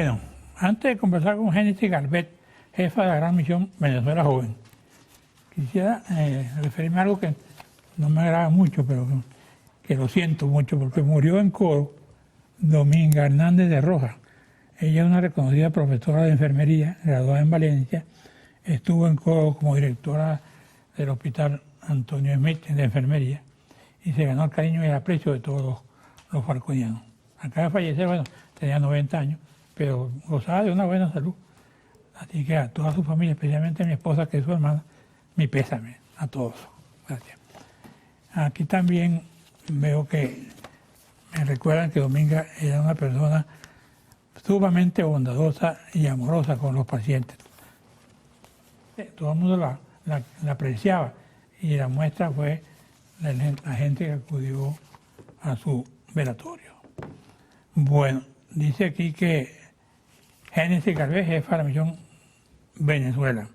Bueno, antes de conversar con Génesis Garbet, jefa de la Gran Misión Venezuela Joven, quisiera referirme a algo que no me agrada mucho, pero que lo siento mucho, porque murió en Coro Dominga Hernández de Rojas. Ella es una reconocida profesora de enfermería, graduada en Valencia, estuvo en Coro como directora del Hospital Antonio Smith de enfermería y se ganó el cariño y el aprecio de todos los falconianos. Acaba de fallecer, bueno, tenía 90 años, pero gozaba de una buena salud. Así que a toda su familia, especialmente a mi esposa, que es su hermana, mi pésame a todos. Gracias. Aquí también veo que me recuerdan que Dominga era una persona sumamente bondadosa y amorosa con los pacientes. Todo el mundo la apreciaba y la muestra fue la gente que acudió a su velatorio. Bueno, dice aquí que Génesis Garbet, jefa de la Misión Venezuela.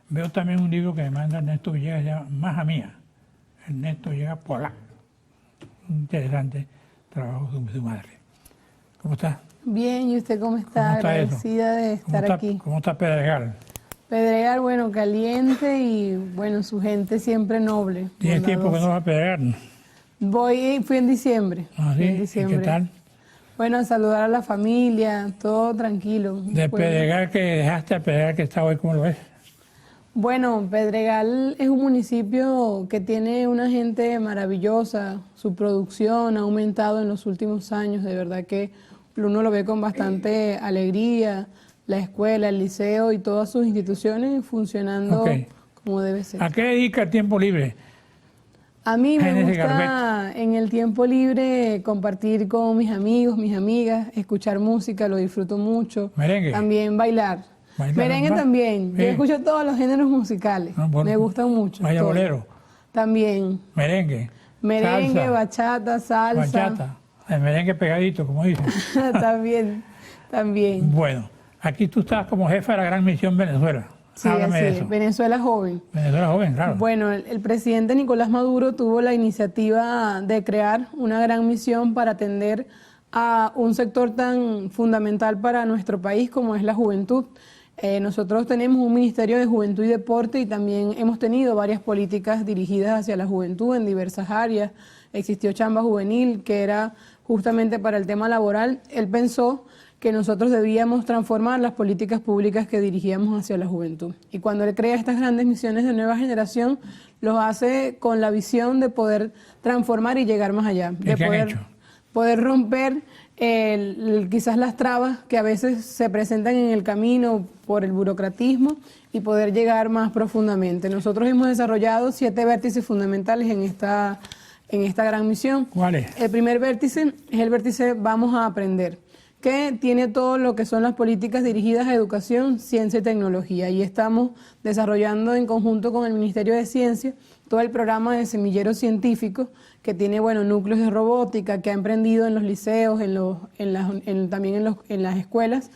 Veo también un libro que me manda Ernesto Villegas, se llama Maja Mía. Ernesto Villegas Polac. Interesante trabajo de su madre. ¿Cómo está? Bien, ¿y usted cómo está? ¿Cómo está Agradecida de estar aquí. ¿Cómo está Pedregal? Pedregal, bueno, caliente y bueno, su gente siempre noble. ¿Tiene tiempo que no va a Pedregal? Fui en diciembre. ¿Ah, sí? ¿Y qué tal? Bueno, a saludar a la familia, todo tranquilo. ¿De Pedregal que dejaste a Pedregal que está hoy, cómo lo ves? Bueno, Pedregal es un municipio que tiene una gente maravillosa, su producción ha aumentado en los últimos años, de verdad que uno lo ve con bastante alegría, la escuela, el liceo y todas sus instituciones funcionando como debe ser. ¿A qué dedica el tiempo libre? A mí me gusta en el tiempo libre compartir con mis amigos, mis amigas, escuchar música, lo disfruto mucho. ¿Merengue? También bailar. Merengue también. Sí. Yo escucho todos los géneros musicales. Bueno, me gustan mucho. ¿Vaya bolero? También. Merengue. Merengue, salsa, bachata, salsa. Bachata. El merengue pegadito, como dicen. También. Bueno, aquí tú estás como jefa de la Gran Misión Venezuela. Sí, Háblame así de es. eso. Venezuela Joven. Venezuela Joven, claro. Bueno, el presidente Nicolás Maduro tuvo la iniciativa de crear una gran misión para atender a un sector tan fundamental para nuestro país como es la juventud. Nosotros tenemos un Ministerio de Juventud y Deporte y también hemos tenido varias políticas dirigidas hacia la juventud en diversas áreas. Existió Chamba Juvenil, que era justamente para el tema laboral. Él pensó que nosotros debíamos transformar las políticas públicas que dirigíamos hacia la juventud. Y cuando él crea estas grandes misiones de nueva generación, los hace con la visión de poder transformar y llegar más allá, de poder romper quizás las trabas que a veces se presentan en el camino por el burocratismo y poder llegar más profundamente. Nosotros hemos desarrollado 7 vértices fundamentales en esta gran misión. ¿Cuál es? El primer vértice es el vértice Vamos a Aprender, que tiene todo lo que son las políticas dirigidas a educación, ciencia y tecnología. Y estamos desarrollando en conjunto con el Ministerio de Ciencia todo el programa de semilleros científicos que tiene núcleos de robótica, que ha emprendido en los liceos, también en las escuelas,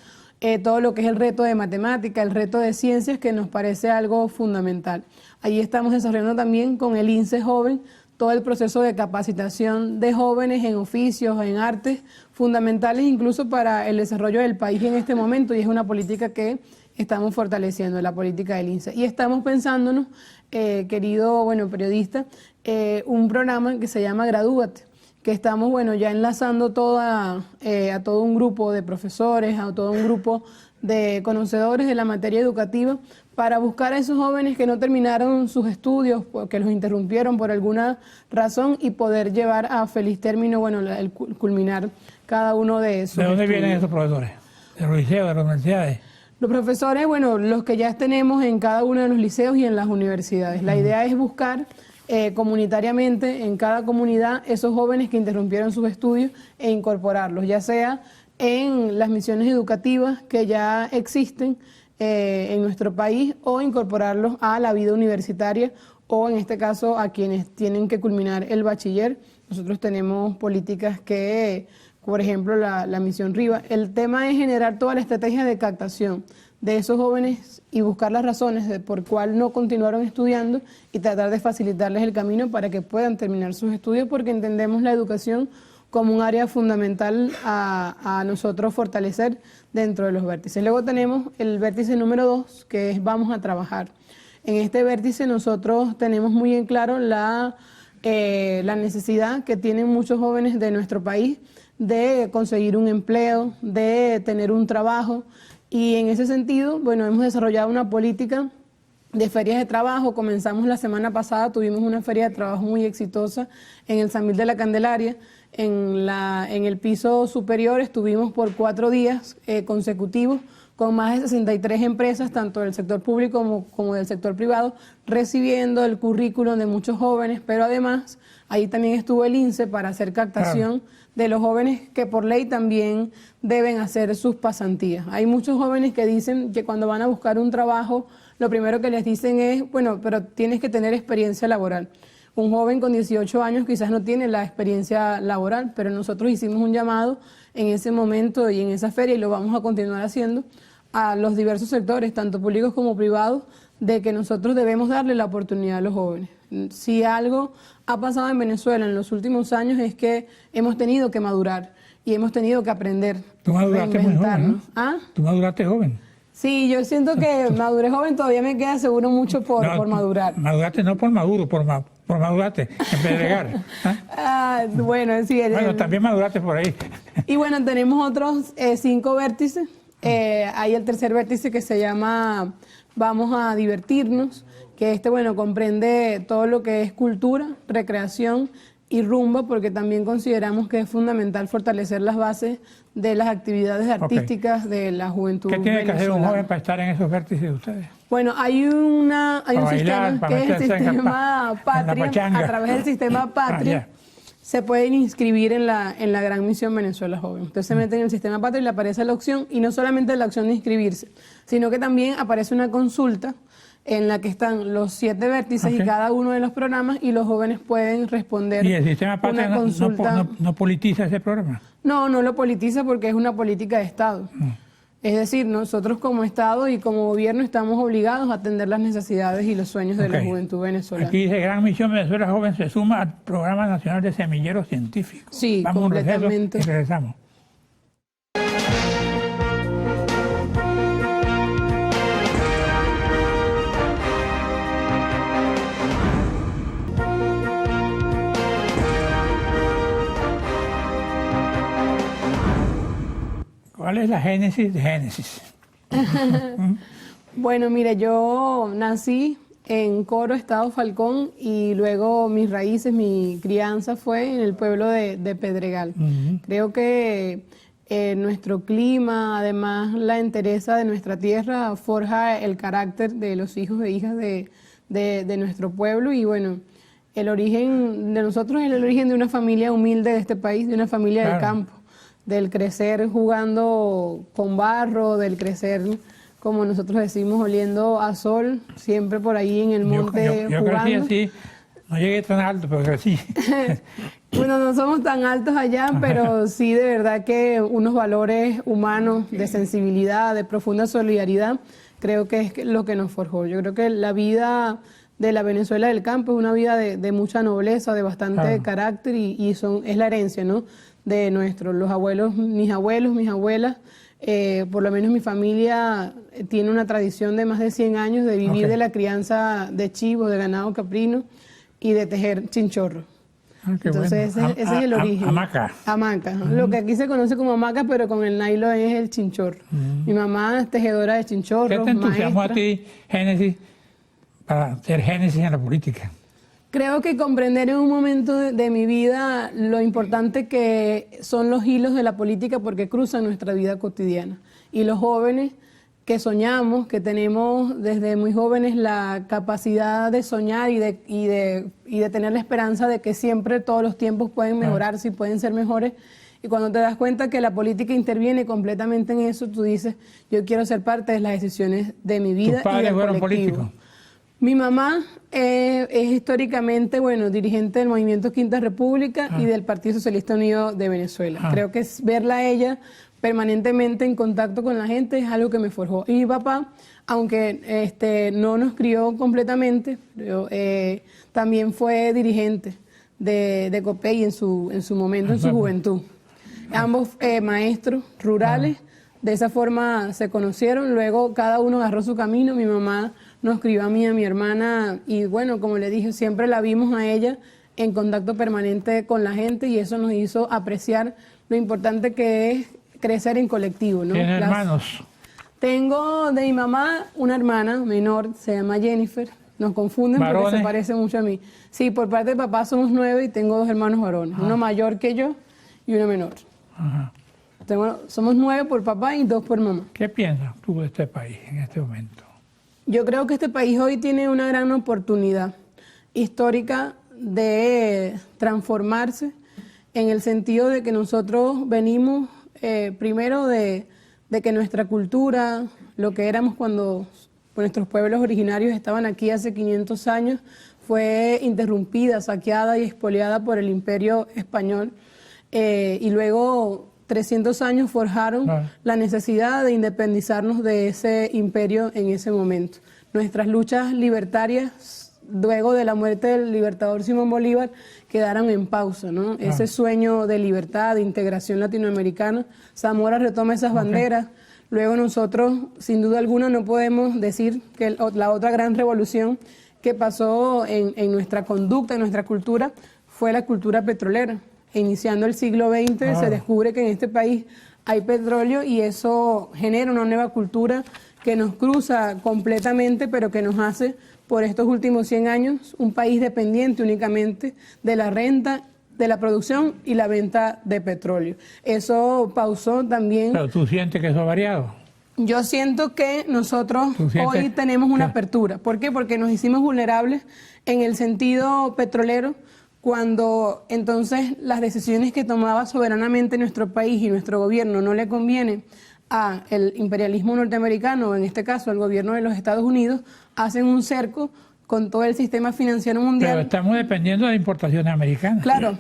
todo lo que es el reto de matemática, el reto de ciencias, que nos parece algo fundamental. Allí estamos desarrollando también con el INSE Joven todo el proceso de capacitación de jóvenes en oficios, en artes, fundamentales incluso para el desarrollo del país en este momento, y es una política que estamos fortaleciendo, la política del INSE. Y estamos pensándonos, querido periodista, un programa que se llama Gradúate, que estamos ya enlazando a todo un grupo de profesores, a todo un grupo de conocedores de la materia educativa, para buscar a esos jóvenes que no terminaron sus estudios, que los interrumpieron por alguna razón, y poder llevar a feliz término, el culminar cada uno de esos. ¿De dónde estudios. vienen esos profesores? ¿De los liceos, de las universidades? Los profesores, los que ya tenemos en cada uno de los liceos y en las universidades. La idea es buscar comunitariamente en cada comunidad esos jóvenes que interrumpieron sus estudios e incorporarlos, ya sea en las misiones educativas que ya existen en nuestro país, o incorporarlos a la vida universitaria, o en este caso a quienes tienen que culminar el bachiller. Nosotros tenemos políticas que, por ejemplo, la misión RIVA. El tema es generar toda la estrategia de captación de esos jóvenes y buscar las razones de por cuál no continuaron estudiando y tratar de facilitarles el camino para que puedan terminar sus estudios, porque entendemos la educación como un área fundamental a nosotros fortalecer dentro de los vértices. Luego tenemos el vértice número 2, que es vamos a trabajar. En este vértice nosotros tenemos muy en claro la necesidad que tienen muchos jóvenes de nuestro país de conseguir un empleo, de tener un trabajo, y en ese sentido, bueno, hemos desarrollado una política de ferias de trabajo. Comenzamos la semana pasada, tuvimos una feria de trabajo muy exitosa en el San Miguel de la Candelaria. En el piso superior estuvimos por 4 días consecutivos con más de 63 empresas, tanto del sector público como del sector privado, recibiendo el currículum de muchos jóvenes, pero además ahí también estuvo el INSE para hacer captación de los jóvenes que por ley también deben hacer sus pasantías. Hay muchos jóvenes que dicen que cuando van a buscar un trabajo, lo primero que les dicen es, bueno, pero tienes que tener experiencia laboral. Un joven con 18 años quizás no tiene la experiencia laboral, pero nosotros hicimos un llamado en ese momento y en esa feria, y lo vamos a continuar haciendo, a los diversos sectores, tanto públicos como privados, de que nosotros debemos darle la oportunidad a los jóvenes. Si algo ha pasado en Venezuela en los últimos años es que hemos tenido que madurar y hemos tenido que aprender. Tú maduraste muy joven, ¿no? ¿Ah? Tú maduraste joven. Sí, yo siento que maduré joven, todavía me queda seguro mucho por madurar. Maduraste no por maduro, por maduraste en Pedregal. Bueno, sí. Bueno, también maduraste por ahí. Y bueno, tenemos otros 5 vértices. Hay el tercer vértice que se llama Vamos a divertirnos, que bueno, comprende todo lo que es cultura, recreación y rumba, porque también consideramos que es fundamental fortalecer las bases de las actividades artísticas de la juventud venezolana. ¿Qué tiene que hacer un joven para estar en esos vértices de ustedes? Bueno, hay un sistema que es el sistema Patria. A través del sistema Patria se pueden inscribir en la Gran Misión Venezuela Joven. Usted se mete en el sistema Patria y le aparece la opción, y no solamente la opción de inscribirse, sino que también aparece una consulta en la que están los 7 vértices y cada uno de los programas, y los jóvenes pueden responder. ¿Y el sistema Patria no politiza ese programa? No, no lo politiza porque es una política de Estado. Es decir, nosotros como Estado y como gobierno estamos obligados a atender las necesidades y los sueños de la juventud venezolana. Aquí dice Gran Misión Venezuela Joven se suma al Programa Nacional de Semilleros Científicos. Sí, vamos completamente. Y regresamos. ¿Cuál es la génesis de Génesis? Bueno, mire, yo nací en Coro, Estado Falcón, y luego mis raíces, mi crianza fue en el pueblo de Pedregal. Creo que nuestro clima, además la entereza de nuestra tierra, forja el carácter de los hijos e hijas de nuestro pueblo. Y bueno, el origen de nosotros es el origen de una familia humilde de este país, de una familia del campo, del crecer jugando con barro, del crecer, como nosotros decimos, oliendo a sol, siempre por ahí en el monte yo jugando. Crecí así, no llegué tan alto, pero crecí. Bueno, no somos tan altos allá, pero sí de verdad que unos valores humanos de sensibilidad, de profunda solidaridad, creo que es lo que nos forjó. Yo creo que la vida de la Venezuela del campo es una vida de mucha nobleza, de bastante carácter, y es la herencia, ¿no?, de los abuelos, mis abuelas, por lo menos mi familia tiene una tradición de más de 100 años de vivir de la crianza de chivos, de ganado caprino y de tejer chinchorro. Entonces bueno. ese es el origen. Hamaca. Hamaca. Lo que aquí se conoce como hamaca, pero con el nylon es el chinchorro. Mi mamá es tejedora de chinchorros, ¿Qué te entusiasmó maestra. a ti, Génesis, para hacer Génesis en la política? Creo que comprender en un momento de mi vida lo importante que son los hilos de la política, porque cruzan nuestra vida cotidiana. Y los jóvenes que soñamos, que tenemos desde muy jóvenes la capacidad de soñar y de tener la esperanza de que siempre todos los tiempos pueden mejorarse y pueden ser mejores. Y cuando te das cuenta que la política interviene completamente en eso, tú dices, yo quiero ser parte de las decisiones de mi vida. ¿Tus padres fueron políticos? Mi mamá es históricamente, dirigente del Movimiento Quinta República y del Partido Socialista Unido de Venezuela. Creo que verla a ella permanentemente en contacto con la gente es algo que me forjó. Y mi papá, aunque no nos crió completamente, también fue dirigente de Copey en su momento, en su juventud. Ambos maestros rurales, de esa forma se conocieron, luego cada uno agarró su camino, mi mamá nos crió a mí, a mi hermana, y bueno, como le dije, siempre la vimos a ella en contacto permanente con la gente y eso nos hizo apreciar lo importante que es crecer en colectivo, ¿no? ¿Tienes hermanos? Tengo de mi mamá una hermana menor, se llama Jennifer. Nos confunden ¿Varones? porque se parece mucho a mí. Sí, por parte de papá somos 9 y tengo 2 hermanos varones. Uno mayor que yo y uno menor. Ajá. Somos 9 por papá y 2 por mamá. ¿Qué piensas tú de este país en este momento? Yo creo que este país hoy tiene una gran oportunidad histórica de transformarse en el sentido de que nosotros venimos primero de que nuestra cultura, lo que éramos cuando nuestros pueblos originarios estaban aquí hace 500 años, fue interrumpida, saqueada y expoliada por el Imperio Español. Y luego 300 años forjaron la necesidad de independizarnos de ese imperio en ese momento. Nuestras luchas libertarias, luego de la muerte del libertador Simón Bolívar, quedaron en pausa, ¿no? Ese sueño de libertad, de integración latinoamericana, Zamora retoma esas banderas. Luego nosotros, sin duda alguna, no podemos decir que la otra gran revolución que pasó en nuestra conducta, en nuestra cultura, fue la cultura petrolera. Iniciando el siglo XX se descubre que en este país hay petróleo y eso genera una nueva cultura que nos cruza completamente, pero que nos hace, por estos últimos 100 años, un país dependiente únicamente de la renta, de la producción y la venta de petróleo. Eso pausó también. Pero tú sientes que eso ha variado. Yo siento que nosotros hoy tenemos una apertura. ¿Por qué? Porque nos hicimos vulnerables en el sentido petrolero, cuando entonces las decisiones que tomaba soberanamente nuestro país y nuestro gobierno no le convienen al imperialismo norteamericano, o en este caso al gobierno de los Estados Unidos, hacen un cerco con todo el sistema financiero mundial. Pero estamos dependiendo de importaciones americanas. Claro,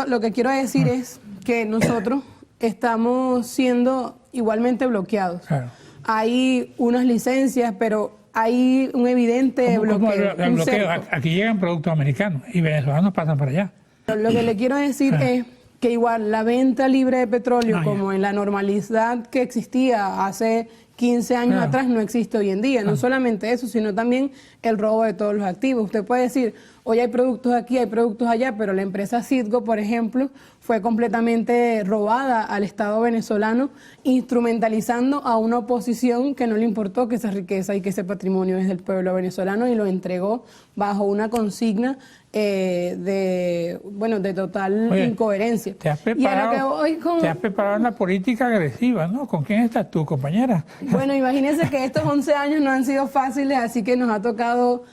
lo que quiero decir es que nosotros estamos siendo igualmente bloqueados. Claro. Hay unas licencias, pero hay un evidente bloqueo. El bloqueo. Aquí llegan productos americanos y venezolanos pasan para allá. Lo que le quiero decir es que igual la venta libre de petróleo, como en la normalidad que existía hace 15 años atrás, no existe hoy en día. No solamente eso, sino también el robo de todos los activos. Usted puede decir, hoy hay productos aquí, hay productos allá, pero la empresa Citgo, por ejemplo, fue completamente robada al Estado venezolano, instrumentalizando a una oposición que no le importó que esa riqueza y que ese patrimonio es del pueblo venezolano y lo entregó bajo una consigna de total incoherencia. Te has preparado una política agresiva, ¿no? ¿Con quién estás tú, compañera? Bueno, imagínense que estos 11 años no han sido fáciles, así que nos ha tocado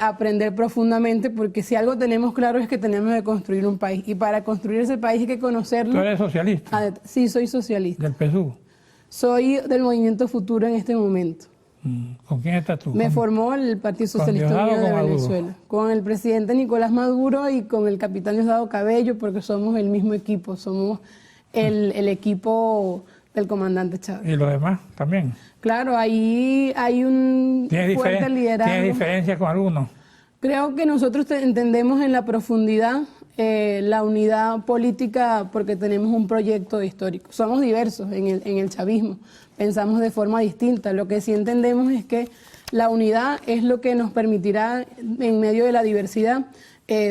aprender profundamente, porque si algo tenemos claro es que tenemos que construir un país, y para construir ese país hay que conocerlo. ¿Tú eres socialista? Sí, soy socialista. ¿Del PSUV? Soy del Movimiento Futuro en este momento. ¿Con quién estás tú? Me formó el Partido Socialista Unido de Venezuela, con el presidente Nicolás Maduro y con el capitán Diosdado Cabello, porque somos el mismo equipo, somos el equipo del comandante Chávez. ¿Y los demás también? Claro, ahí hay un fuerte liderazgo. ¿Tiene diferencia con algunos? Creo que nosotros entendemos en la profundidad la unidad política porque tenemos un proyecto histórico. Somos diversos en el chavismo, pensamos de forma distinta. Lo que sí entendemos es que la unidad es lo que nos permitirá, en medio de la diversidad,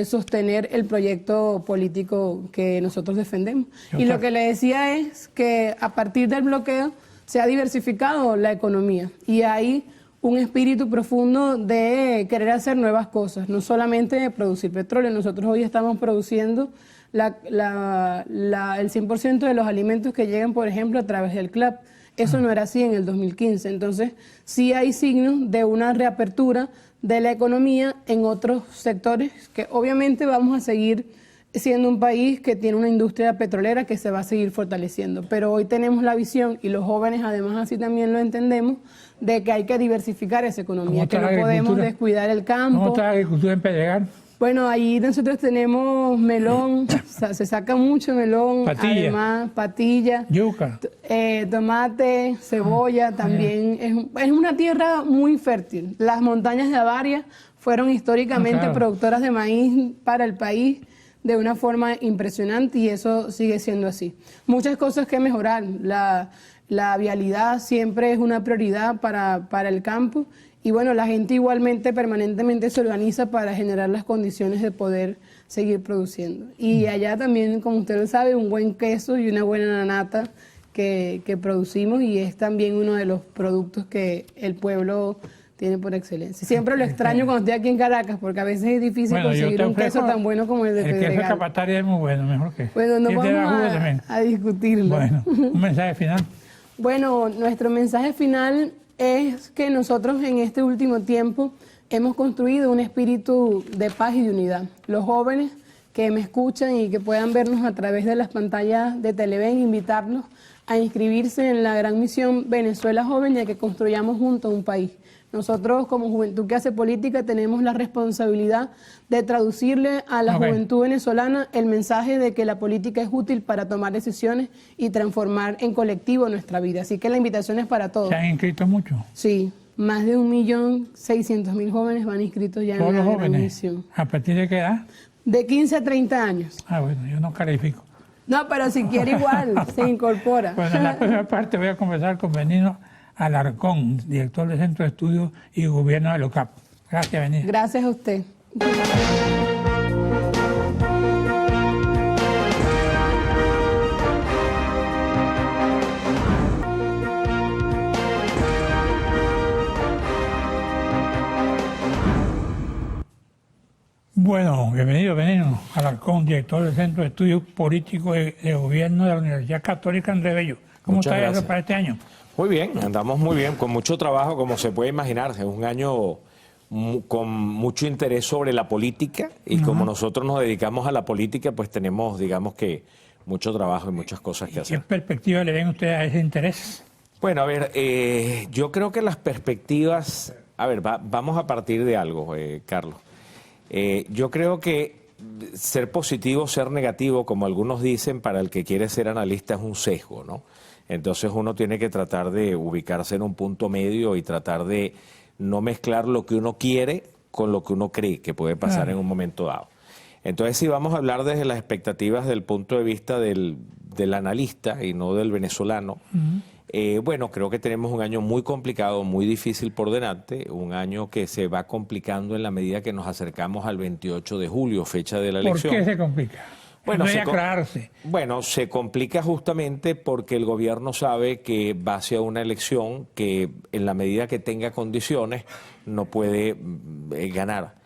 sostener el proyecto político que nosotros defendemos. Y lo que le decía es que a partir del bloqueo se ha diversificado la economía y hay un espíritu profundo de querer hacer nuevas cosas, no solamente producir petróleo. Nosotros hoy estamos produciendo el 100% de los alimentos que llegan, por ejemplo, a través del CLAP. Eso no era así en el 2015. Entonces, sí hay signos de una reapertura de la economía en otros sectores, que obviamente vamos a seguir siendo un país que tiene una industria petrolera que se va a seguir fortaleciendo. Pero hoy tenemos la visión, y los jóvenes además así también lo entendemos, de que hay que diversificar esa economía, que no podemos descuidar el campo. ¿Cómo está la agricultura en Pedregal? Bueno, ahí nosotros tenemos melón, se saca mucho melón, además patilla, yuca, tomate, cebolla, también es una tierra muy fértil. Las montañas de Avaria fueron históricamente productoras de maíz para el país. de una forma impresionante y eso sigue siendo así. Muchas cosas que mejorar. La vialidad siempre es una prioridad para el campo y bueno, la gente igualmente permanentemente se organiza para generar las condiciones de poder seguir produciendo. Y allá también, como usted lo sabe, un buen queso y una buena nata que producimos y es también uno de los productos que el pueblo tiene por excelencia. Siempre lo extraño cuando estoy aquí en Caracas porque a veces es difícil conseguir un queso tan bueno como el de Pedregal. El queso Capatari es muy bueno, mejor que... Bueno, no vamos a discutirlo. Bueno, un mensaje final. Bueno, nuestro mensaje final es que nosotros en este último tiempo hemos construido un espíritu de paz y de unidad. Los jóvenes que me escuchan y que puedan vernos a través de las pantallas de Televen, invitarlos a inscribirse en la gran misión Venezuela Joven y a que construyamos juntos un país. Nosotros como Juventud que hace política tenemos la responsabilidad de traducirle a la juventud venezolana el mensaje de que la política es útil para tomar decisiones y transformar en colectivo nuestra vida. Así que la invitación es para todos. ¿Se han inscrito mucho? Sí, más de 1.600.000 jóvenes van inscritos ya en la gran misión. ¿A partir de qué edad? De 15 a 30 años. Ah, bueno, yo no califico. No, pero si quiere igual, se incorpora. Bueno, en la primera parte voy a conversar con Benigno Alarcón, director del Centro de Estudios y Gobierno de LOCAP. Gracias, Benigno. Gracias a usted. Bueno, bienvenido, Benigno Alarcón, director del Centro de Estudios Políticos de Gobierno de la Universidad Católica Andrés Bello. ¿Cómo está eso para este año? Muy bien, andamos muy bien, con mucho trabajo, como se puede imaginar. Es un año con mucho interés sobre la política y como nosotros nos dedicamos a la política, pues tenemos, digamos que, mucho trabajo y muchas cosas que hacer. ¿Qué perspectiva le ven ustedes a ese interés? Bueno, a ver, yo creo que las perspectivas... A ver, vamos a partir de algo, Carlos. Yo creo que ser positivo, ser negativo, como algunos dicen, para el que quiere ser analista es un sesgo, ¿no? Entonces uno tiene que tratar de ubicarse en un punto medio y tratar de no mezclar lo que uno quiere con lo que uno cree que puede pasar en un momento dado. Entonces, si vamos a hablar desde las expectativas del punto de vista del analista y no del venezolano, bueno, creo que tenemos un año muy complicado, muy difícil por delante, un año que se va complicando en la medida que nos acercamos al 28 de julio, fecha de la elección. ¿Por qué se complica? Bueno, se complica justamente porque el gobierno sabe que va hacia una elección que en la medida que tenga condiciones no puede ganar.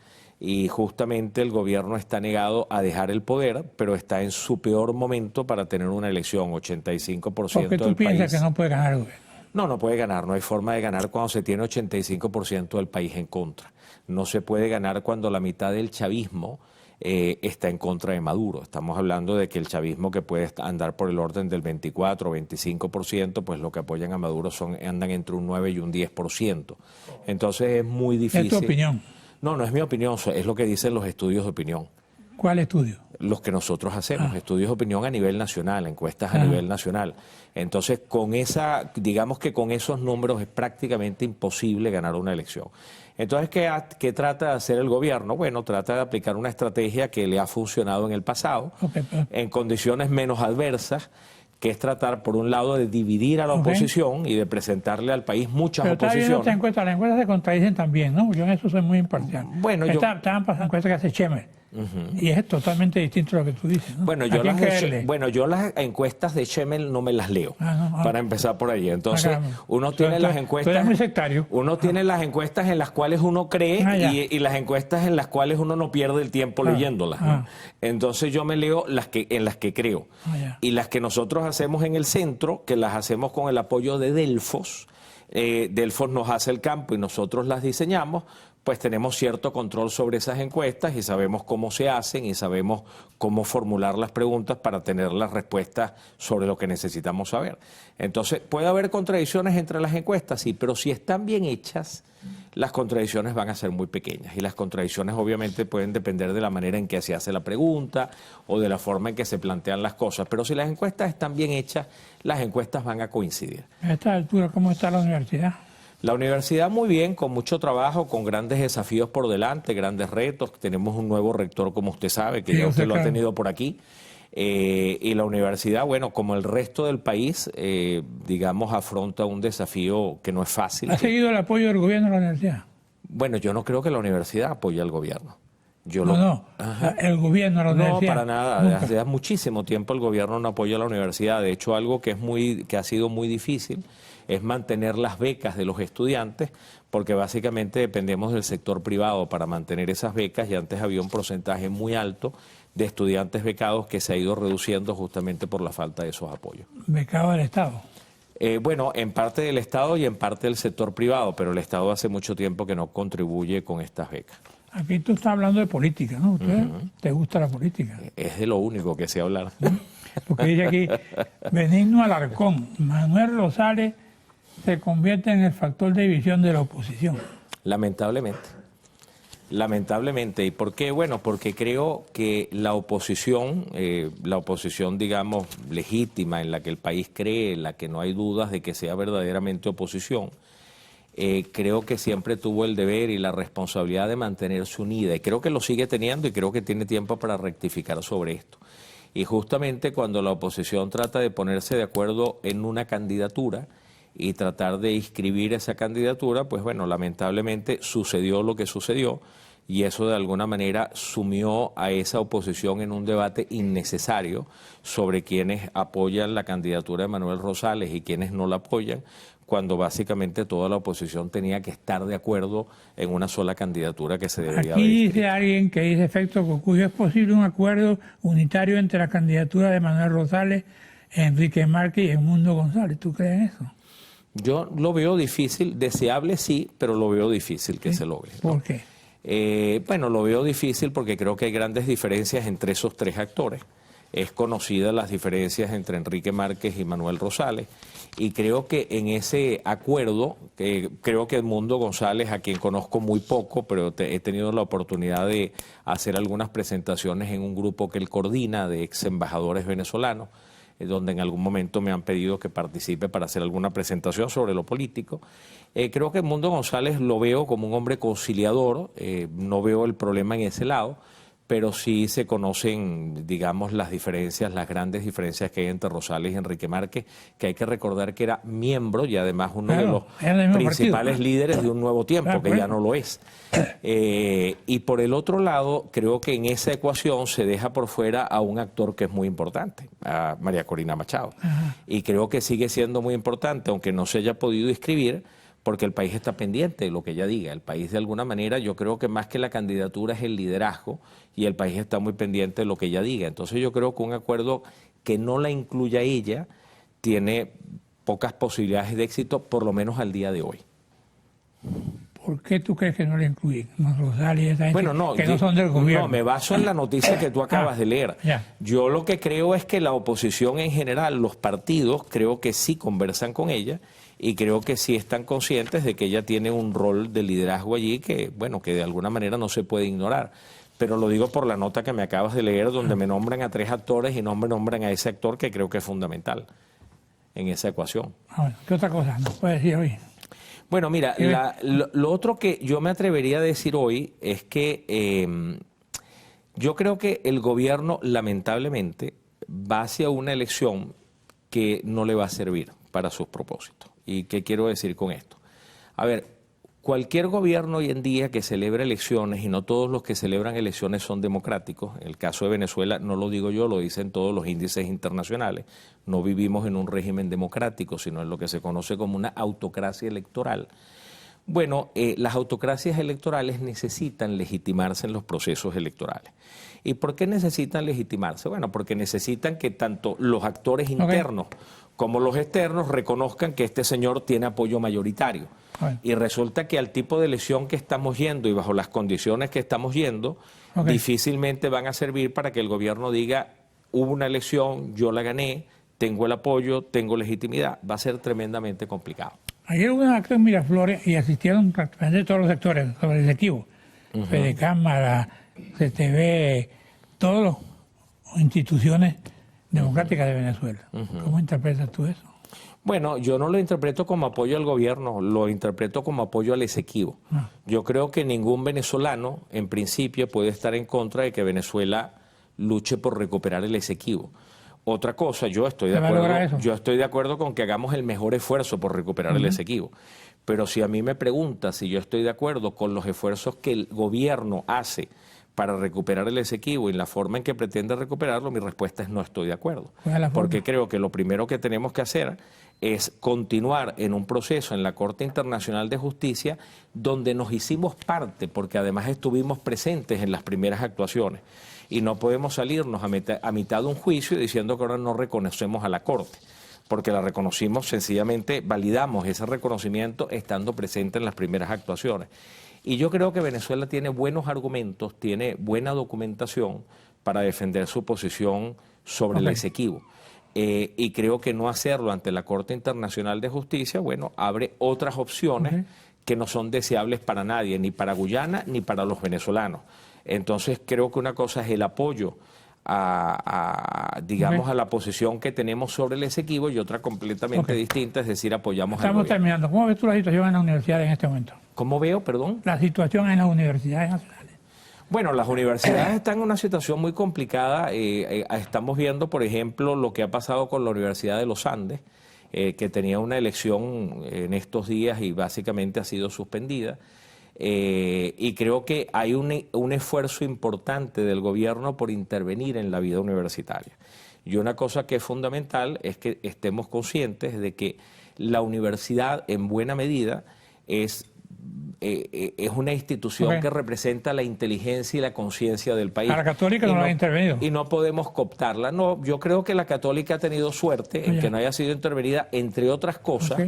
Y justamente el gobierno está negado a dejar el poder, pero está en su peor momento para tener una elección, 85% del país. ¿Por qué tú piensas que no puede ganar el gobierno? No puede ganar, no hay forma de ganar cuando se tiene 85% del país en contra. No se puede ganar cuando la mitad del chavismo está en contra de Maduro. Estamos hablando de que el chavismo que puede andar por el orden del 24 o 25%, pues lo que apoyan a Maduro andan entre un 9 y un 10%. Entonces es muy difícil. ¿Es tu opinión? No es mi opinión, es lo que dicen los estudios de opinión. ¿Cuál estudio? Los que nosotros hacemos, estudios de opinión a nivel nacional, encuestas a nivel nacional. Entonces, digamos que con esos números es prácticamente imposible ganar una elección. Entonces, ¿qué trata de hacer el gobierno? Bueno, trata de aplicar una estrategia que le ha funcionado en el pasado, en condiciones menos adversas, que es tratar, por un lado, de dividir a la oposición y de presentarle al país muchas oposiciones. Las encuestas se contradicen también, ¿no? Yo en eso soy muy imparcial. Bueno, estaban pasando encuestas que hace Chemer. Y es totalmente distinto a lo que tú dices, ¿no? Bueno, yo las encuestas de Schemmel no me las leo, para empezar por ahí. Entonces, uno tiene las encuestas... Tú eres muy sectario. Uno tiene las encuestas en las cuales uno cree y las encuestas en las cuales uno no pierde el tiempo leyéndolas, ¿no? Entonces yo me leo en las que creo. Y las que nosotros hacemos en el centro, que las hacemos con el apoyo de Delfos, Delfos nos hace el campo y nosotros las diseñamos, pues tenemos cierto control sobre esas encuestas y sabemos cómo se hacen y sabemos cómo formular las preguntas para tener las respuestas sobre lo que necesitamos saber. Entonces, ¿puede haber contradicciones entre las encuestas? Sí, pero si están bien hechas, las contradicciones van a ser muy pequeñas y las contradicciones obviamente pueden depender de la manera en que se hace la pregunta o de la forma en que se plantean las cosas, pero si las encuestas están bien hechas, las encuestas van a coincidir. A esta altura, ¿cómo está la universidad? La universidad muy bien, con mucho trabajo, con grandes desafíos por delante, grandes retos. Tenemos un nuevo rector, como usted sabe, que ya usted lo ha tenido por aquí. Y la universidad, bueno, como el resto del país, digamos, afronta un desafío que no es fácil. ¿Ha seguido el apoyo del gobierno a la universidad? Bueno, yo no creo que la universidad apoye al gobierno. El gobierno a la universidad. No, para nada. Desde hace muchísimo tiempo el gobierno no apoya a la universidad. De hecho, algo que ha sido muy difícil es mantener las becas de los estudiantes, porque básicamente dependemos del sector privado para mantener esas becas, y antes había un porcentaje muy alto de estudiantes becados que se ha ido reduciendo justamente por la falta de esos apoyos. ¿Becado del Estado? Bueno, en parte del Estado y en parte del sector privado, pero el Estado hace mucho tiempo que no contribuye con estas becas. Aquí tú estás hablando de política, ¿no? ¿Te gusta la política? Es de lo único que sé hablar. Porque dice aquí, Benigno Alarcón, Manuel Rosales se convierte en el factor de división de la oposición. Lamentablemente. Lamentablemente. ¿Y por qué? Bueno, porque creo que la oposición, digamos, legítima, en la que el país cree, en la que no hay dudas de que sea verdaderamente oposición, creo que siempre tuvo el deber y la responsabilidad de mantenerse unida, y creo que lo sigue teniendo, y creo que tiene tiempo para rectificar sobre esto. Y justamente cuando la oposición trata de ponerse de acuerdo en una candidatura y tratar de inscribir esa candidatura, pues bueno, lamentablemente sucedió lo que sucedió, y eso de alguna manera sumió a esa oposición en un debate innecesario sobre quienes apoyan la candidatura de Manuel Rosales y quienes no la apoyan, cuando básicamente toda la oposición tenía que estar de acuerdo en una sola candidatura que se debería haber inscrito. Aquí dice alguien que dice efecto Cocuyo, ¿es posible un acuerdo unitario entre la candidatura de Manuel Rosales, Enrique Márquez y Edmundo González? ¿Tú crees en eso? Yo lo veo difícil, deseable sí, pero lo veo difícil que se logre, ¿no? ¿Por qué? Bueno, lo veo difícil porque creo que hay grandes diferencias entre esos tres actores. Es conocida las diferencias entre Enrique Márquez y Manuel Rosales, y creo que en ese acuerdo, creo que Edmundo González, a quien conozco muy poco, pero he tenido la oportunidad de hacer algunas presentaciones en un grupo que él coordina de ex embajadores venezolanos, donde en algún momento me han pedido que participe para hacer alguna presentación sobre lo político. Creo que Edmundo González lo veo como un hombre conciliador, no veo el problema en ese lado, pero sí se conocen, digamos, las diferencias, las grandes diferencias que hay entre Rosales y Enrique Márquez, que hay que recordar que era miembro y además uno de los principales líderes de Un Nuevo Tiempo, que ya no lo es. Y por el otro lado, creo que en esa ecuación se deja por fuera a un actor que es muy importante, a María Corina Machado. Y creo que sigue siendo muy importante, aunque no se haya podido inscribir, porque el país está pendiente de lo que ella diga. El país, de alguna manera, yo creo que más que la candidatura es el liderazgo, y el país está muy pendiente de lo que ella diga. Entonces yo creo que un acuerdo que no la incluya ella tiene pocas posibilidades de éxito, por lo menos al día de hoy. ¿Por qué tú crees que no la incluyen? Rosales y esa gente que no son del gobierno. No, me baso en la noticia que tú acabas de leer. Yo lo que creo es que la oposición en general, los partidos, creo que sí conversan con ella, y creo que sí están conscientes de que ella tiene un rol de liderazgo allí que, bueno, que de alguna manera no se puede ignorar. Pero lo digo por la nota que me acabas de leer, donde me nombran a tres actores y no me nombran a ese actor que creo que es fundamental en esa ecuación. Bueno, ¿qué otra cosa nos puede decir hoy? Bueno, mira, lo otro que yo me atrevería a decir hoy es que yo creo que el gobierno, lamentablemente, va hacia una elección que no le va a servir para sus propósitos. ¿Y qué quiero decir con esto? A ver, cualquier gobierno hoy en día que celebra elecciones, y no todos los que celebran elecciones son democráticos, en el caso de Venezuela no lo digo yo, lo dicen todos los índices internacionales, no vivimos en un régimen democrático, sino en lo que se conoce como una autocracia electoral. Bueno, las autocracias electorales necesitan legitimarse en los procesos electorales. ¿Y por qué necesitan legitimarse? Bueno, porque necesitan que tanto los actores internos como los externos reconozcan que este señor tiene apoyo mayoritario. Y resulta que al tipo de elección que estamos yendo y bajo las condiciones que estamos yendo, difícilmente van a servir para que el gobierno diga, hubo una elección, yo la gané, tengo el apoyo, tengo legitimidad. Va a ser tremendamente complicado. Ayer hubo un acto en Miraflores y asistieron prácticamente todos los sectores sobre el equipo. Fedecámara, CTV, todas las instituciones democráticas de Venezuela. ¿Cómo interpretas tú eso? Bueno, yo no lo interpreto como apoyo al gobierno, lo interpreto como apoyo al Esequibo. Yo creo que ningún venezolano, en principio, puede estar en contra de que Venezuela luche por recuperar el Esequibo. Otra cosa, yo estoy de acuerdo con que hagamos el mejor esfuerzo por recuperar el Esequibo. Pero si a mí me preguntas si yo estoy de acuerdo con los esfuerzos que el gobierno hace para recuperar el Esequibo y la forma en que pretende recuperarlo, mi respuesta es no estoy de acuerdo. Porque creo que lo primero que tenemos que hacer es continuar en un proceso en la Corte Internacional de Justicia donde nos hicimos parte, porque además estuvimos presentes en las primeras actuaciones. Y no podemos salirnos a mitad de un juicio diciendo que ahora no reconocemos a la Corte, porque la reconocimos, sencillamente validamos ese reconocimiento estando presente en las primeras actuaciones. Y yo creo que Venezuela tiene buenos argumentos, tiene buena documentación para defender su posición sobre el Esequibo. Y creo que no hacerlo ante la Corte Internacional de Justicia, bueno, abre otras opciones que no son deseables para nadie, ni para Guyana ni para los venezolanos. Entonces creo que una cosa es el apoyo digamos, a la posición que tenemos sobre el Esequibo y otra completamente distinta, es decir, apoyamos al gobierno. Estamos terminando. ¿Cómo ves tú la situación en las universidades en este momento? ¿Cómo veo, perdón? La situación en las universidades nacionales. Bueno, las universidades están en una situación muy complicada. Estamos viendo, por ejemplo, lo que ha pasado con la Universidad de los Andes, que tenía una elección en estos días y básicamente ha sido suspendida. Y creo que hay un esfuerzo importante del gobierno por intervenir en la vida universitaria. Y una cosa que es fundamental es que estemos conscientes de que la universidad, en buena medida, es una institución que representa la inteligencia y la conciencia del país. A la Católica no la ha intervenido. Y no podemos cooptarla. No, yo creo que la Católica ha tenido suerte en que no haya sido intervenida, entre otras cosas,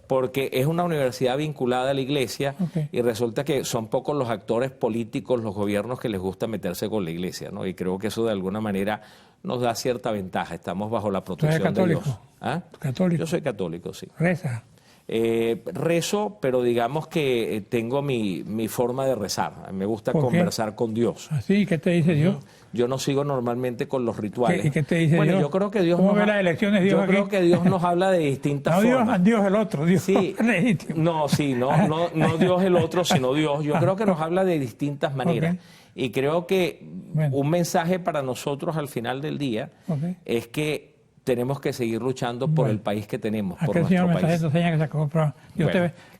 porque es una universidad vinculada a la Iglesia y resulta que son pocos los actores políticos, los gobiernos que les gusta meterse con la Iglesia, ¿no? Y creo que eso de alguna manera nos da cierta ventaja. Estamos bajo la protección de Dios. ¿Ah? ¿Católico? Yo soy católico, sí. ¿Reza? Rezo, pero digamos que tengo mi forma de rezar. Me gusta conversar con Dios. ¿Así? ¿Qué te dice Dios? Yo no sigo normalmente con los rituales. ¿Y qué te dice Dios? Yo creo que Dios ¿Cómo ve las elecciones Dios aquí? Creo que Dios nos habla de distintas formas. No Dios el otro, Dios legítimo. No Dios el otro, sino Dios. Yo creo que nos habla de distintas maneras. Y creo que un mensaje para nosotros al final del día es que tenemos que seguir luchando por el país que tenemos, por nuestro país.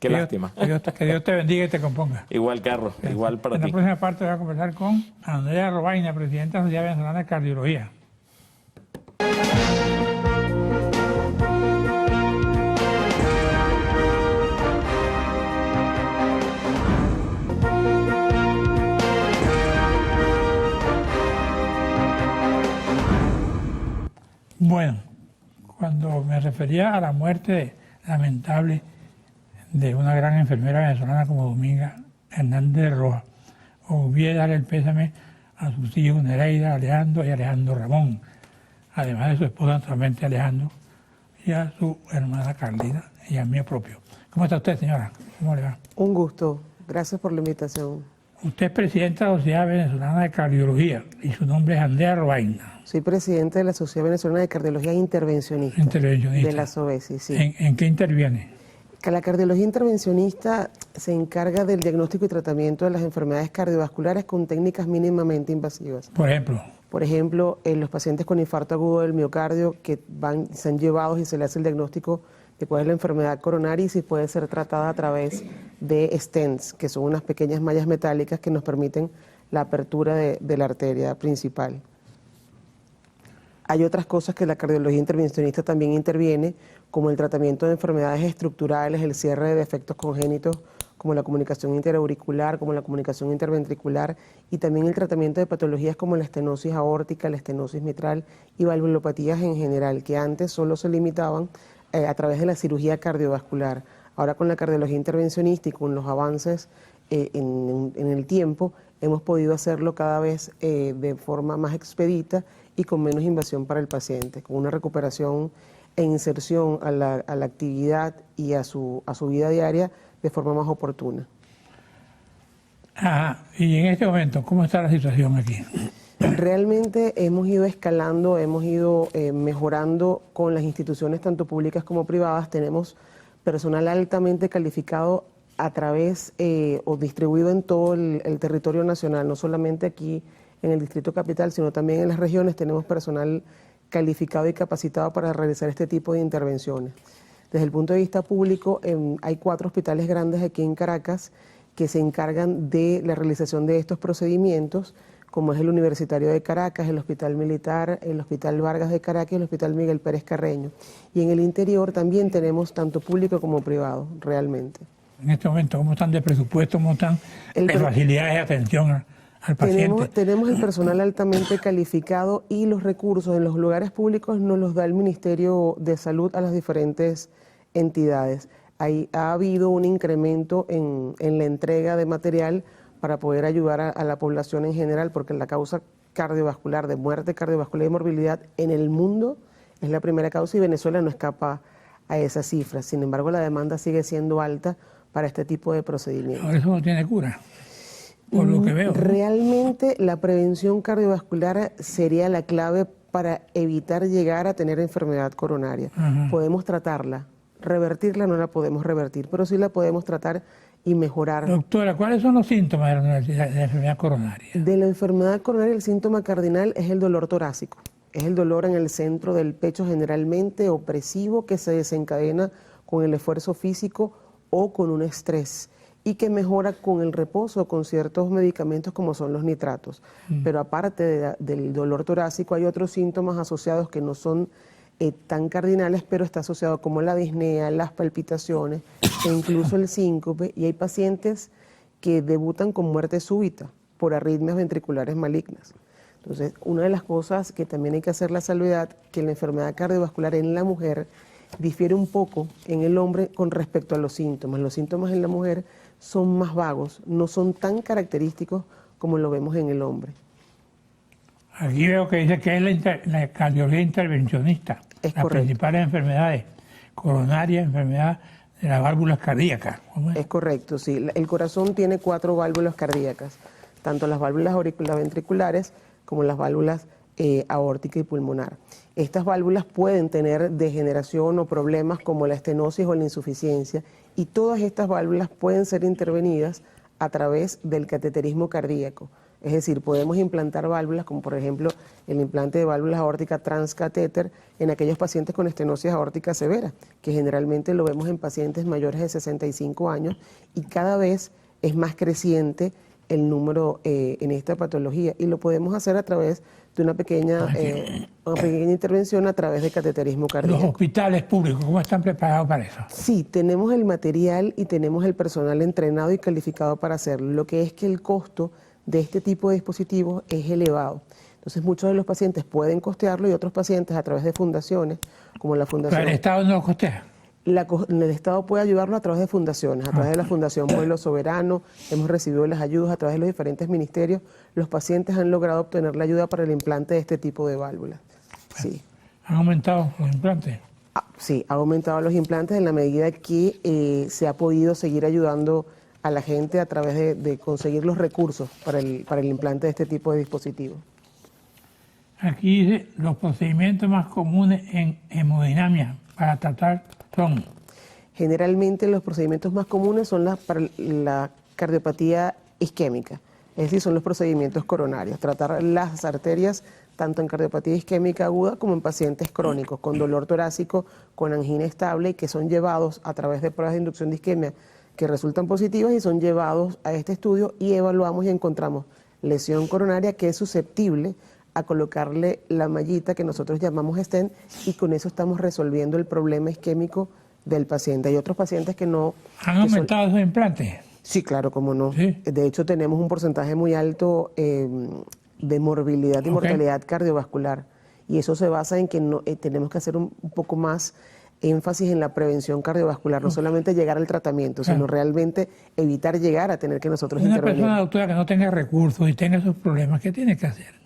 Qué lástima. Que Dios te bendiga y te componga. Igual, Carlos, igual para ti. En la próxima parte voy a conversar con Andrea Robaina, presidenta de la Sociedad Venezolana de Cardiología. Bueno, cuando me refería a la muerte lamentable de una gran enfermera venezolana como Dominga Hernández de Rojas, olvidé darle el pésame a sus hijos Nereida, Alejandro y Alejandro Ramón, además de su esposa naturalmente Alejandro, y a su hermana Carlita y a mí propio. ¿Cómo está usted, señora? ¿Cómo le va? Un gusto. Gracias por la invitación. Usted es presidenta de la Sociedad Venezolana de Cardiología y su nombre es Andrea Robaina. Soy presidente de la Sociedad Venezolana de Cardiología Intervencionista. Intervencionista. De la SOVESI, sí. ¿En qué interviene? La cardiología intervencionista se encarga del diagnóstico y tratamiento de las enfermedades cardiovasculares con técnicas mínimamente invasivas. Por ejemplo. Por ejemplo, en los pacientes con infarto agudo del miocardio que son llevados y se le hace el diagnóstico de cuál es la enfermedad coronaria y si puede ser tratada a través de stents, que son unas pequeñas mallas metálicas que nos permiten la apertura de la arteria principal. Hay otras cosas que la cardiología intervencionista también interviene, como el tratamiento de enfermedades estructurales, el cierre de defectos congénitos, como la comunicación interauricular, como la comunicación interventricular, y también el tratamiento de patologías como la estenosis aórtica, la estenosis mitral y valvulopatías en general, que antes solo se limitaban a través de la cirugía cardiovascular. Ahora con la cardiología intervencionista y con los avances en el tiempo, hemos podido hacerlo cada vez de forma más expedita y con menos invasión para el paciente, con una recuperación e inserción a la actividad y a su vida diaria de forma más oportuna. Y en este momento, ¿cómo está la situación aquí? Realmente hemos ido escalando, hemos ido mejorando con las instituciones tanto públicas como privadas. Tenemos personal altamente calificado a través o distribuido en todo el territorio nacional, no solamente aquí en el Distrito Capital, sino también en las regiones. Tenemos personal calificado y capacitado para realizar este tipo de intervenciones. Desde el punto de vista público, hay 4 hospitales grandes aquí en Caracas que se encargan de la realización de estos procedimientos, como es el Universitario de Caracas, el Hospital Militar, el Hospital Vargas de Caracas y el Hospital Miguel Pérez Carreño. Y en el interior también tenemos tanto público como privado, realmente. En este momento, ¿cómo están de presupuesto? ¿Cómo están de facilidades de atención al paciente? Tenemos el personal altamente calificado y los recursos en los lugares públicos nos los da el Ministerio de Salud a las diferentes entidades. Ha habido un incremento en la entrega de material para poder ayudar a la población en general, porque la causa cardiovascular, de muerte cardiovascular y morbilidad en el mundo es la primera causa y Venezuela no escapa a esas cifras. Sin embargo, la demanda sigue siendo alta para este tipo de procedimientos. Ahora eso no tiene cura, por lo que veo. Realmente la prevención cardiovascular sería la clave para evitar llegar a tener enfermedad coronaria. Podemos tratarla, revertirla no la podemos revertir, pero sí la podemos tratar y mejorar. Doctora, ¿cuáles son los síntomas de la enfermedad coronaria? De la enfermedad coronaria, el síntoma cardinal es el dolor torácico. Es el dolor en el centro del pecho, generalmente opresivo, que se desencadena con el esfuerzo físico o con un estrés y que mejora con el reposo, con ciertos medicamentos como son los nitratos. Pero aparte del dolor torácico, hay otros síntomas asociados que no son tan cardinales, pero está asociado como la disnea, las palpitaciones e incluso el síncope, y hay pacientes que debutan con muerte súbita por arritmias ventriculares malignas. Entonces, una de las cosas que también hay que hacer la salvedad, que la enfermedad cardiovascular en la mujer difiere un poco en el hombre con respecto a los síntomas. Los síntomas en la mujer son más vagos, no son tan característicos como lo vemos en el hombre. Aquí veo que dice que es la cardiología intervencionista. Es las correcto. Principales enfermedades coronarias, enfermedad de las válvulas cardíacas. Es correcto, sí. El corazón tiene 4 válvulas cardíacas, tanto las válvulas auriculoventriculares como las válvulas aórtica y pulmonar. Estas válvulas pueden tener degeneración o problemas como la estenosis o la insuficiencia, y todas estas válvulas pueden ser intervenidas a través del cateterismo cardíaco. Es decir, podemos implantar válvulas como por ejemplo el implante de válvulas aórticas transcatéter en aquellos pacientes con estenosis aórtica severa, que generalmente lo vemos en pacientes mayores de 65 años, y cada vez es más creciente el número en esta patología, y lo podemos hacer a través de una pequeña intervención a través de cateterismo cardíaco. ¿Los hospitales públicos cómo están preparados para eso? Sí, tenemos el material y tenemos el personal entrenado y calificado para hacerlo. Lo que es que el costo de este tipo de dispositivos es elevado. Entonces muchos de los pacientes pueden costearlo y otros pacientes a través de fundaciones, como la fundación... ¿Pero el Estado no lo costea? El Estado puede ayudarlo a través de fundaciones, a través de la Fundación Pueblo Soberano. Hemos recibido las ayudas a través de los diferentes ministerios. Los pacientes han logrado obtener la ayuda para el implante de este tipo de válvulas. Sí. ¿Han aumentado los implantes? Sí, ha aumentado los implantes en la medida que se ha podido seguir ayudando a la gente a través de conseguir los recursos para el implante de este tipo de dispositivos. Aquí dice, los procedimientos más comunes en hemodinamia para tratar son... Generalmente los procedimientos más comunes son para la cardiopatía isquémica, es decir, son los procedimientos coronarios, tratar las arterias tanto en cardiopatía isquémica aguda como en pacientes crónicos con dolor torácico, con angina estable, y que son llevados a través de pruebas de inducción de isquemia que resultan positivas y son llevados a este estudio y evaluamos y encontramos lesión coronaria que es susceptible a colocarle la mallita que nosotros llamamos stent, y con eso estamos resolviendo el problema isquémico del paciente. Hay otros pacientes que no... ¿Han aumentado esos implantes? Sí, claro, cómo no. ¿Sí? De hecho, tenemos un porcentaje muy alto de morbilidad y mortalidad cardiovascular, y eso se basa en que tenemos que hacer un poco más énfasis en la prevención cardiovascular, no solamente llegar al tratamiento, sino realmente evitar llegar a tener que nosotros intervenir. Una persona, doctora, que no tenga recursos y tenga esos problemas, ¿qué tiene que hacer?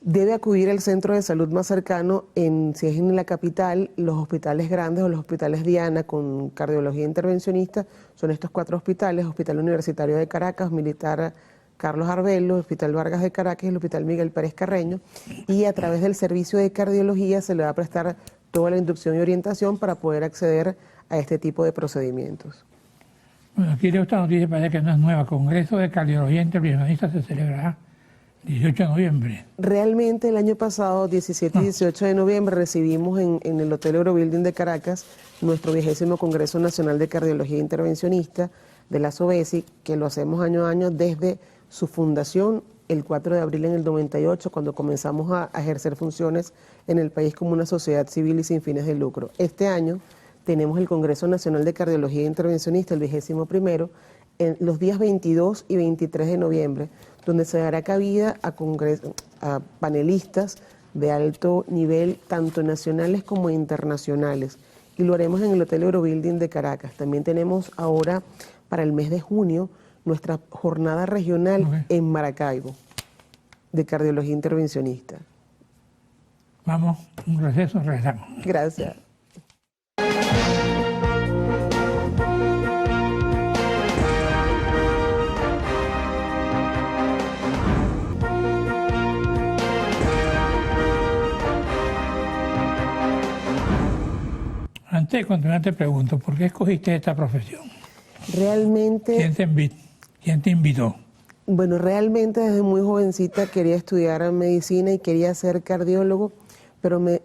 Debe acudir al centro de salud más cercano, si es en la capital, los hospitales grandes o los hospitales Diana con cardiología intervencionista, son estos 4 hospitales: Hospital Universitario de Caracas, Militar Carlos Arbelo, el Hospital Vargas de Caracas y el Hospital Miguel Pérez Carreño, y a través del servicio de cardiología se le va a prestar toda la inducción y orientación para poder acceder a este tipo de procedimientos. Bueno, aquí leo esta noticia, parece que no es nueva. Congreso de Cardiología Intervencionista se celebrará 18 de noviembre. Realmente el año pasado, 17 y 18 de noviembre, recibimos en el Hotel Eurobuilding de Caracas nuestro 20º Congreso Nacional de Cardiología Intervencionista de la SOBESI, que lo hacemos año a año desde su fundación el 4 de abril en el 98, cuando comenzamos a ejercer funciones en el país como una sociedad civil y sin fines de lucro. Este año tenemos el Congreso Nacional de Cardiología Intervencionista, el 21º, en los días 22 y 23 de noviembre, donde se dará cabida a panelistas de alto nivel, tanto nacionales como internacionales. Y lo haremos en el Hotel Eurobuilding de Caracas. También tenemos ahora, para el mes de junio, nuestra jornada regional en Maracaibo, de cardiología intervencionista. Vamos, un receso, regresamos. Gracias. Antes de continuar te pregunto, ¿por qué escogiste esta profesión? Realmente... ¿Quién te invitó? Bueno, realmente desde muy jovencita quería estudiar medicina y quería ser cardiólogo, pero me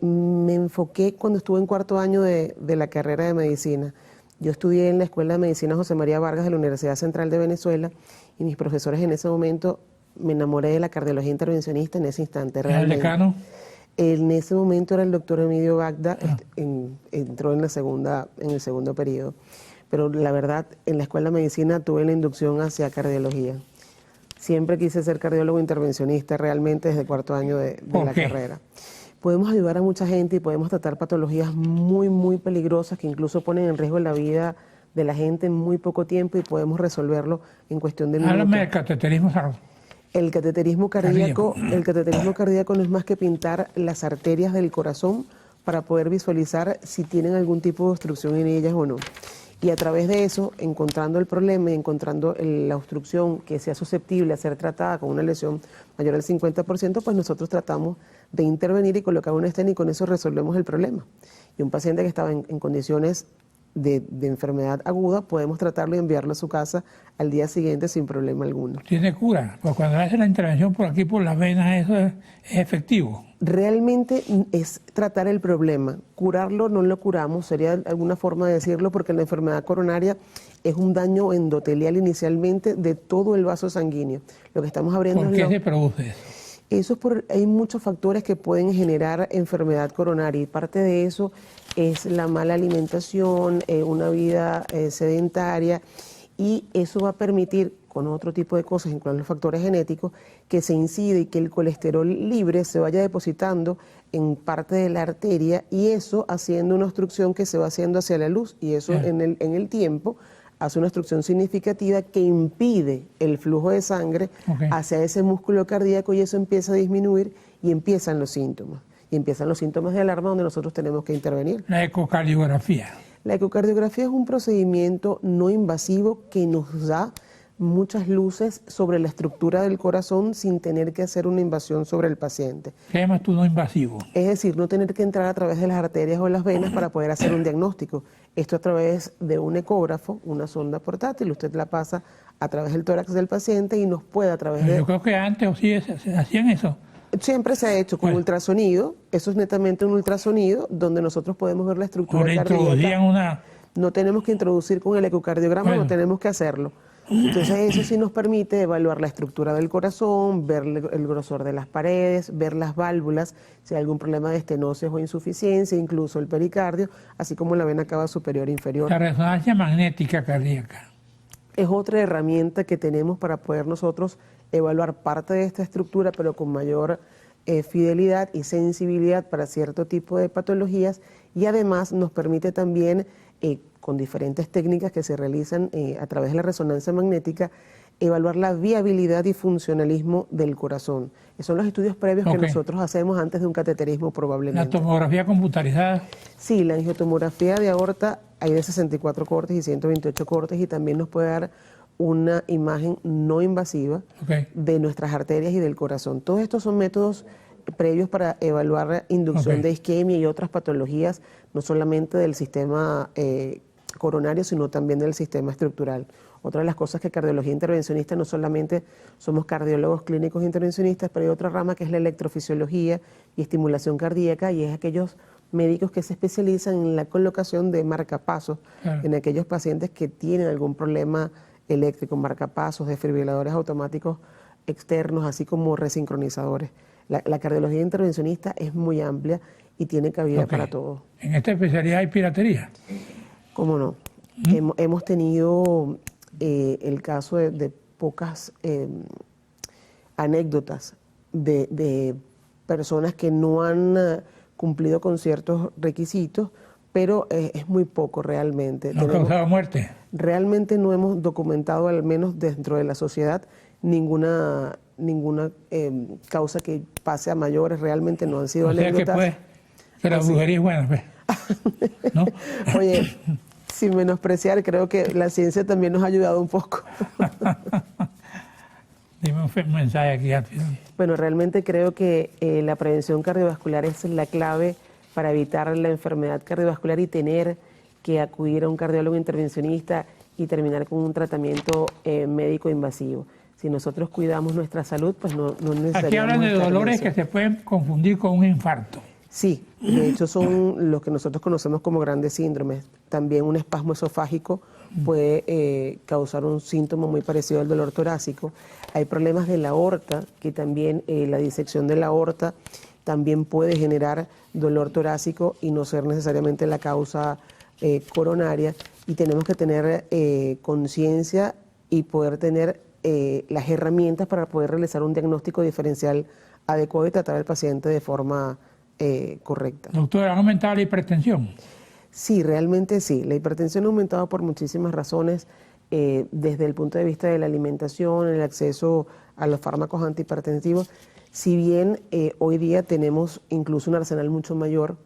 enfoqué cuando estuve en cuarto año de la carrera de medicina. Yo estudié en la Escuela de Medicina José María Vargas de la Universidad Central de Venezuela y mis profesores en ese momento me enamoré de la cardiología intervencionista en ese instante. ¿El decano? En ese momento era el doctor Emilio Bagda, entró en el segundo periodo. Pero la verdad, en la Escuela de Medicina tuve la inducción hacia cardiología. Siempre quise ser cardiólogo intervencionista realmente desde cuarto año de la carrera. Podemos ayudar a mucha gente y podemos tratar patologías muy, muy peligrosas que incluso ponen en riesgo la vida de la gente en muy poco tiempo y podemos resolverlo en cuestión de minutos. Háblame del cateterismo. El cateterismo cardíaco no es más que pintar las arterias del corazón para poder visualizar si tienen algún tipo de obstrucción en ellas o no. Y a través de eso, encontrando el problema y encontrando la obstrucción que sea susceptible a ser tratada con una lesión mayor al 50%, pues nosotros tratamos de intervenir y colocar un stent y con eso resolvemos el problema. Y un paciente que estaba en condiciones de enfermedad aguda, podemos tratarlo y enviarlo a su casa al día siguiente sin problema alguno. ¿Tiene cura? Pues cuando hace la intervención por aquí, por las venas, eso es efectivo. Realmente es tratar el problema. Curarlo no lo curamos, sería alguna forma de decirlo, porque la enfermedad coronaria es un daño endotelial inicialmente de todo el vaso sanguíneo. Lo que estamos abriendo ¿Por qué se produce eso? Hay muchos factores que pueden generar enfermedad coronaria y parte de eso es la mala alimentación, una vida sedentaria, y eso va a permitir, con otro tipo de cosas, incluyendo los factores genéticos, que se incide y que el colesterol libre se vaya depositando en parte de la arteria y eso haciendo una obstrucción que se va haciendo hacia la luz y eso en el tiempo hace una obstrucción significativa que impide el flujo de sangre hacia ese músculo cardíaco y eso empieza a disminuir y empiezan los síntomas. Y empiezan los síntomas de alarma donde nosotros tenemos que intervenir. La ecocardiografía. La ecocardiografía es un procedimiento no invasivo que nos da muchas luces sobre la estructura del corazón sin tener que hacer una invasión sobre el paciente. ¿Qué llamas tú no invasivo? Es decir, no tener que entrar a través de las arterias o las venas para poder hacer un diagnóstico. Esto a través de un ecógrafo, una sonda portátil, usted la pasa a través del tórax del paciente y nos puede a través de... Yo creo que antes o sí se hacían eso. Siempre se ha hecho con ultrasonido, eso es netamente un ultrasonido donde nosotros podemos ver la estructura cardíaca. No tenemos que introducir con el ecocardiograma, no tenemos que hacerlo. Entonces eso sí nos permite evaluar la estructura del corazón, ver el grosor de las paredes, ver las válvulas, si hay algún problema de estenosis o insuficiencia, incluso el pericardio, así como la vena cava superior e inferior. La resonancia magnética cardíaca es otra herramienta que tenemos para poder nosotros evaluar parte de esta estructura, pero con mayor fidelidad y sensibilidad para cierto tipo de patologías y además nos permite también con diferentes técnicas que se realizan a través de la resonancia magnética, evaluar la viabilidad y funcionalismo del corazón. Esos son los estudios previos que nosotros hacemos antes de un cateterismo probablemente. ¿La tomografía computarizada? Sí, la angiotomografía de aorta hay de 64 cortes y 128 cortes y también nos puede dar una imagen no invasiva de nuestras arterias y del corazón. Todos estos son métodos previos para evaluar la inducción de isquemia y otras patologías, no solamente del sistema coronario, sino también del sistema estructural. Otra de las cosas que cardiología intervencionista, no solamente somos cardiólogos clínicos intervencionistas, pero hay otra rama que es la electrofisiología y estimulación cardíaca, y es aquellos médicos que se especializan en la colocación de marcapasos en aquellos pacientes que tienen algún problema eléctrico, marcapasos, desfibriladores automáticos externos, así como resincronizadores. La cardiología intervencionista es muy amplia y tiene cabida para todo. ¿En esta especialidad hay piratería? ¿Cómo no? Hemos tenido el caso de pocas anécdotas de personas que no han cumplido con ciertos requisitos, pero es muy poco realmente. ¿No ha causado muerte? Realmente no hemos documentado, al menos dentro de la sociedad, ninguna causa que pase a mayores. Realmente no han sido anécdotas. Que la brujería es buena, pues. ¿No? Oye, sin menospreciar, creo que la ciencia también nos ha ayudado un poco. Dime un mensaje aquí antes. Bueno, realmente creo que la prevención cardiovascular es la clave para evitar la enfermedad cardiovascular y tener que acudir a un cardiólogo intervencionista y terminar con un tratamiento médico invasivo. Si nosotros cuidamos nuestra salud, pues no necesitaríamos... Aquí hablan de dolores que se pueden confundir con un infarto. Sí, de hecho son los que nosotros conocemos como grandes síndromes. También un espasmo esofágico puede causar un síntoma muy parecido al dolor torácico. Hay problemas de la aorta, que también la disección de la aorta también puede generar dolor torácico y no ser necesariamente la causa coronaria. Y tenemos que tener conciencia y poder tener las herramientas para poder realizar un diagnóstico diferencial adecuado y tratar al paciente de forma correcta. Doctor, ¿ha aumentado la hipertensión? Sí, realmente sí. La hipertensión ha aumentado por muchísimas razones, desde el punto de vista de la alimentación, el acceso a los fármacos antihipertensivos. Si bien hoy día tenemos incluso un arsenal mucho mayor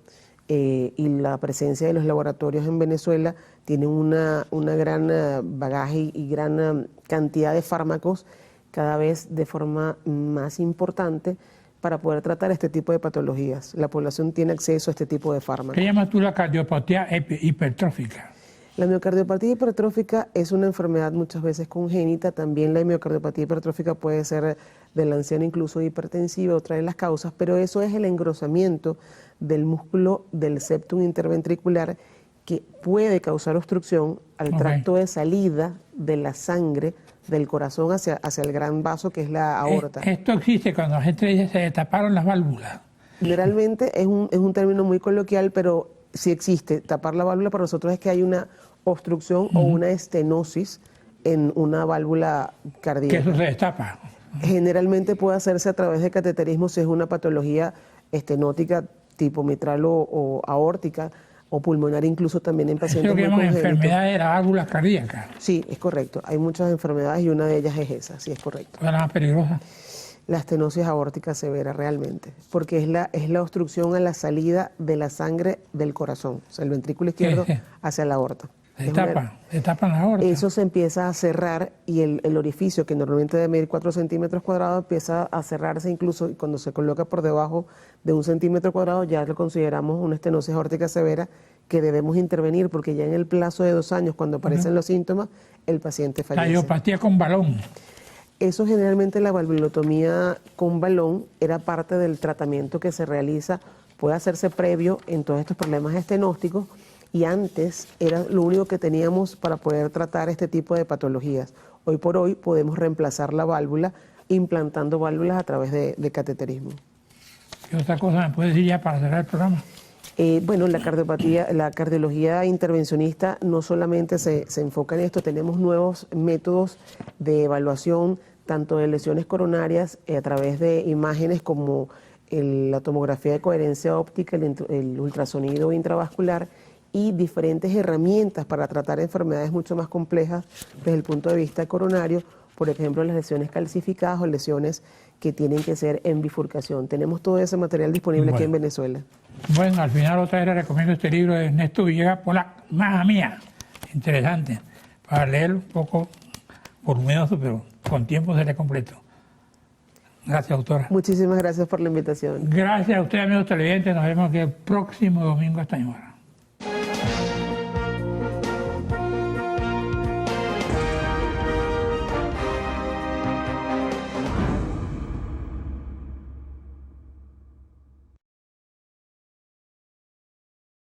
y la presencia de los laboratorios en Venezuela tiene una gran bagaje y gran cantidad de fármacos, cada vez de forma más importante, para poder tratar este tipo de patologías. La población tiene acceso a este tipo de fármacos. ¿Qué llamas tú la cardiopatía hipertrófica? La miocardiopatía hipertrófica es una enfermedad muchas veces congénita. También la miocardiopatía hipertrófica puede ser del anciano incluso hipertensiva, otra de las causas, pero eso es el engrosamiento del músculo del septum interventricular que puede causar obstrucción al tracto de salida de la sangre del corazón hacia el gran vaso que es la aorta. Esto existe cuando la gente dice se taparon las válvulas. Generalmente es un término muy coloquial, pero sí existe. Tapar la válvula para nosotros es que hay una obstrucción o una estenosis en una válvula cardíaca. Que eso se destapa. Generalmente puede hacerse a través de cateterismo si es una patología estenótica tipo mitral o aórtica, o pulmonar, incluso también en pacientes muy congénitos. Eso que llaman enfermedad de la válvula cardíaca. Sí, es correcto. Hay muchas enfermedades y una de ellas es esa, sí, es correcto. ¿Cuál es la más peligrosa? La estenosis aórtica severa, realmente, porque es la obstrucción a la salida de la sangre del corazón, o sea, el ventrículo izquierdo hacia la aorta. Se tapan la aorta. Eso se empieza a cerrar y el orificio, que normalmente debe medir 4 centímetros cuadrados, empieza a cerrarse incluso, y cuando se coloca por debajo de 1 centímetro cuadrado ya lo consideramos una estenosis aórtica severa que debemos intervenir, porque ya en el plazo de 2 años, cuando aparecen los síntomas, el paciente fallece. Cardiopatía con balón. Eso generalmente, la valvulotomía con balón era parte del tratamiento que se realiza, puede hacerse previo en todos estos problemas estenósticos, y antes era lo único que teníamos para poder tratar este tipo de patologías. Hoy por hoy podemos reemplazar la válvula implantando válvulas a través de cateterismo. ¿Qué otra cosa me puede decir ya para cerrar el programa? Bueno, la cardiología intervencionista no solamente se enfoca en esto, tenemos nuevos métodos de evaluación, tanto de lesiones coronarias a través de imágenes como la tomografía de coherencia óptica, el ultrasonido intravascular, y diferentes herramientas para tratar enfermedades mucho más complejas desde el punto de vista coronario, por ejemplo, las lesiones calcificadas o lesiones que tienen que ser en bifurcación. Tenemos todo ese material disponible aquí en Venezuela. Bueno, al final otra vez le recomiendo este libro de Ernesto Villegas Polac, Mamma Mía, interesante, para leer un poco voluminoso, pero con tiempo sería completo. Gracias, doctora. Muchísimas gracias por la invitación. Gracias a ustedes, amigos televidentes. Nos vemos aquí el próximo domingo a esta misma hora.